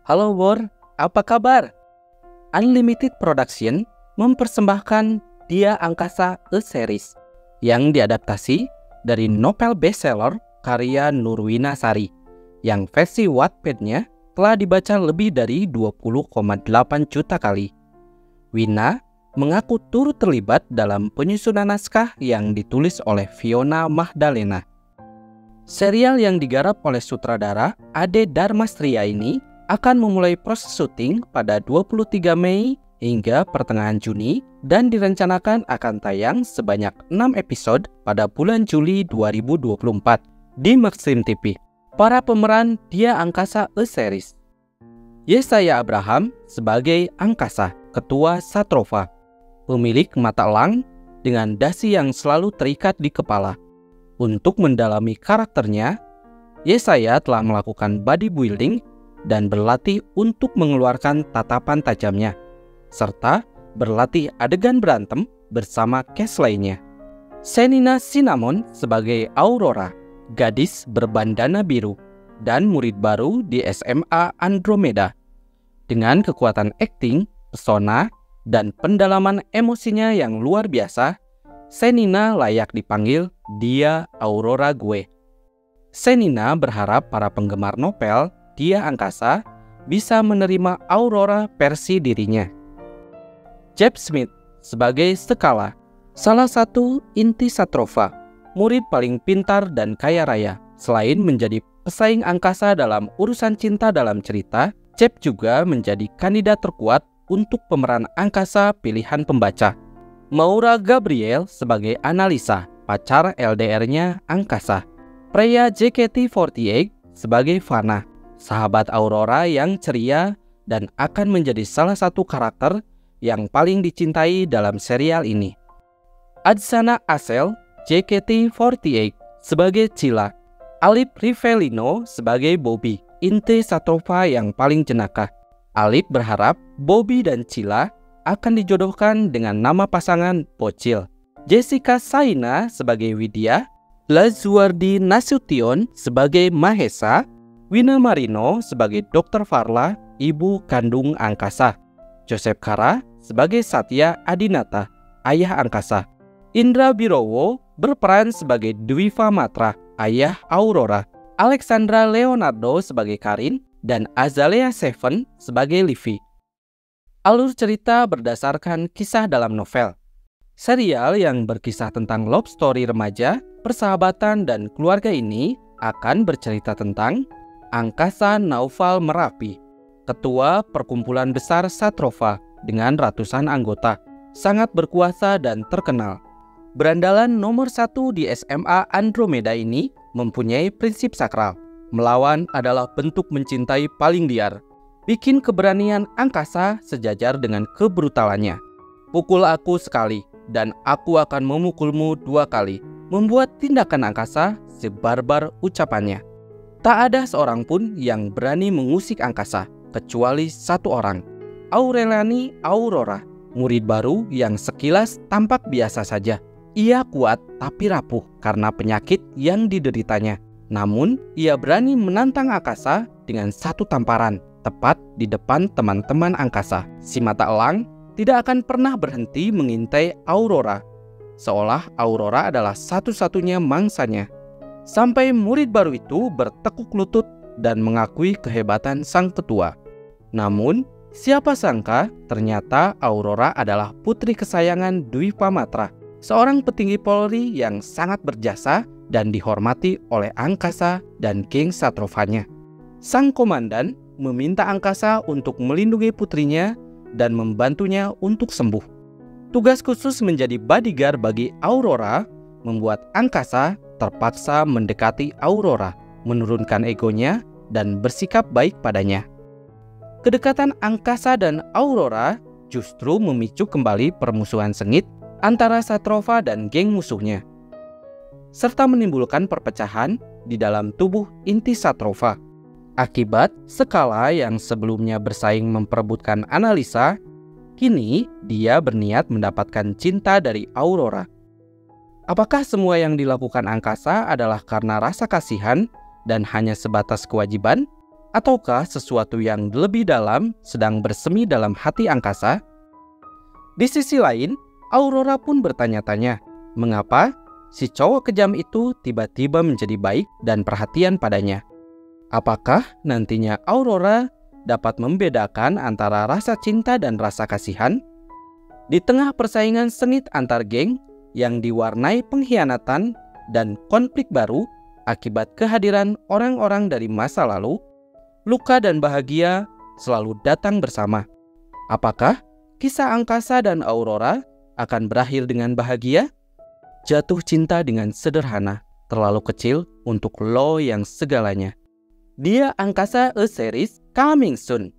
Halo Bor, apa kabar? Unlimited Production mempersembahkan Dia Angkasa A Series yang diadaptasi dari novel bestseller karya Nurwina Sari yang versi Wattpad-nya telah dibaca lebih dari 20,8 juta kali. Wina mengaku turut terlibat dalam penyusunan naskah yang ditulis oleh Fiona Magdalena. Serial yang digarap oleh sutradara Ade Dharmastria ini akan memulai proses syuting pada 23 Mei hingga pertengahan Juni dan direncanakan akan tayang sebanyak 6 episode pada bulan Juli 2024 di Maxim TV. Para pemeran Dia Angkasa A Series: Yesaya Abraham sebagai Angkasa, Ketua Satrova, pemilik mata elang dengan dasi yang selalu terikat di kepala. Untuk mendalami karakternya, Yesaya telah melakukan body building dan berlatih untuk mengeluarkan tatapan tajamnya, serta berlatih adegan berantem bersama cast lainnya. Senina Cinnamon sebagai Aurora, gadis berbandana biru dan murid baru di SMA Andromeda. Dengan kekuatan akting, pesona, dan pendalaman emosinya yang luar biasa, Senina layak dipanggil Dia Aurora Gue. Senina berharap para penggemar novel Dia Angkasa bisa menerima Aurora versi dirinya. Jeb Smith sebagai Skala, salah satu inti Satrova, murid paling pintar dan kaya raya. Selain menjadi pesaing angkasa dalam urusan cinta dalam cerita, Jeb juga menjadi kandidat terkuat untuk pemeran angkasa pilihan pembaca. Maura Gabriel sebagai Analisa, pacar LDR-nya angkasa. Freya JKT48 sebagai Fana, sahabat Aurora yang ceria dan akan menjadi salah satu karakter yang paling dicintai dalam serial ini. Adzana Asel JKT48 sebagai Cila. Alip Rivellino sebagai Bobby, inti Satrova yang paling jenaka. Alip berharap Bobby dan Cila akan dijodohkan dengan nama pasangan Bocil. Jessica Saina sebagai Widya, Lazuardi Nasution sebagai Mahesa, Wina Marino sebagai Dr. Farla, ibu kandung angkasa. Joseph Kara sebagai Satya Adinata, ayah angkasa. Indra Birowo berperan sebagai Dwiva Matra, ayah Aurora. Alexandra Leonardo sebagai Karin dan Azalea Seven sebagai Livy. Alur cerita berdasarkan kisah dalam novel. Serial yang berkisah tentang love story remaja, persahabatan, dan keluarga ini akan bercerita tentang Angkasa Naufal Merapi, ketua perkumpulan besar Satrova dengan ratusan anggota, sangat berkuasa dan terkenal. Berandalan nomor 1 di SMA Andromeda ini mempunyai prinsip sakral. Melawan adalah bentuk mencintai paling liar. Bikin keberanian angkasa sejajar dengan kebrutalannya. Pukul aku sekali, dan aku akan memukulmu 2 kali. Membuat tindakan angkasa sebarbar ucapannya. Tak ada seorang pun yang berani mengusik angkasa, kecuali satu orang. Aureliani Aurora, murid baru yang sekilas tampak biasa saja. Ia kuat tapi rapuh karena penyakit yang dideritanya. Namun, ia berani menantang angkasa dengan satu tamparan, tepat di depan teman-teman angkasa. Si mata elang tidak akan pernah berhenti mengintai Aurora, seolah Aurora adalah satu-satunya mangsanya. Sampai murid baru itu bertekuk lutut dan mengakui kehebatan sang tetua. Namun, siapa sangka ternyata Aurora adalah putri kesayangan Dwiva Matra, seorang petinggi Polri yang sangat berjasa dan dihormati oleh angkasa dan geng Satrovanya. Sang komandan meminta angkasa untuk melindungi putrinya dan membantunya untuk sembuh. Tugas khusus menjadi bodyguard bagi Aurora membuat angkasa terpaksa mendekati Aurora, menurunkan egonya, dan bersikap baik padanya. Kedekatan angkasa dan Aurora justru memicu kembali permusuhan sengit antara Satrova dan geng musuhnya, serta menimbulkan perpecahan di dalam tubuh inti Satrova. Akibat Skala yang sebelumnya bersaing memperebutkan Analisa, kini dia berniat mendapatkan cinta dari Aurora. Apakah semua yang dilakukan angkasa adalah karena rasa kasihan dan hanya sebatas kewajiban? Ataukah sesuatu yang lebih dalam sedang bersemi dalam hati angkasa? Di sisi lain, Aurora pun bertanya-tanya, mengapa si cowok kejam itu tiba-tiba menjadi baik dan perhatian padanya? Apakah nantinya Aurora dapat membedakan antara rasa cinta dan rasa kasihan? Di tengah persaingan sengit antar geng yang diwarnai pengkhianatan dan konflik baru akibat kehadiran orang-orang dari masa lalu, luka dan bahagia selalu datang bersama. Apakah kisah angkasa dan Aurora akan berakhir dengan bahagia? Jatuh cinta dengan sederhana, terlalu kecil untuk lo yang segalanya. Dia Angkasa A Series coming soon.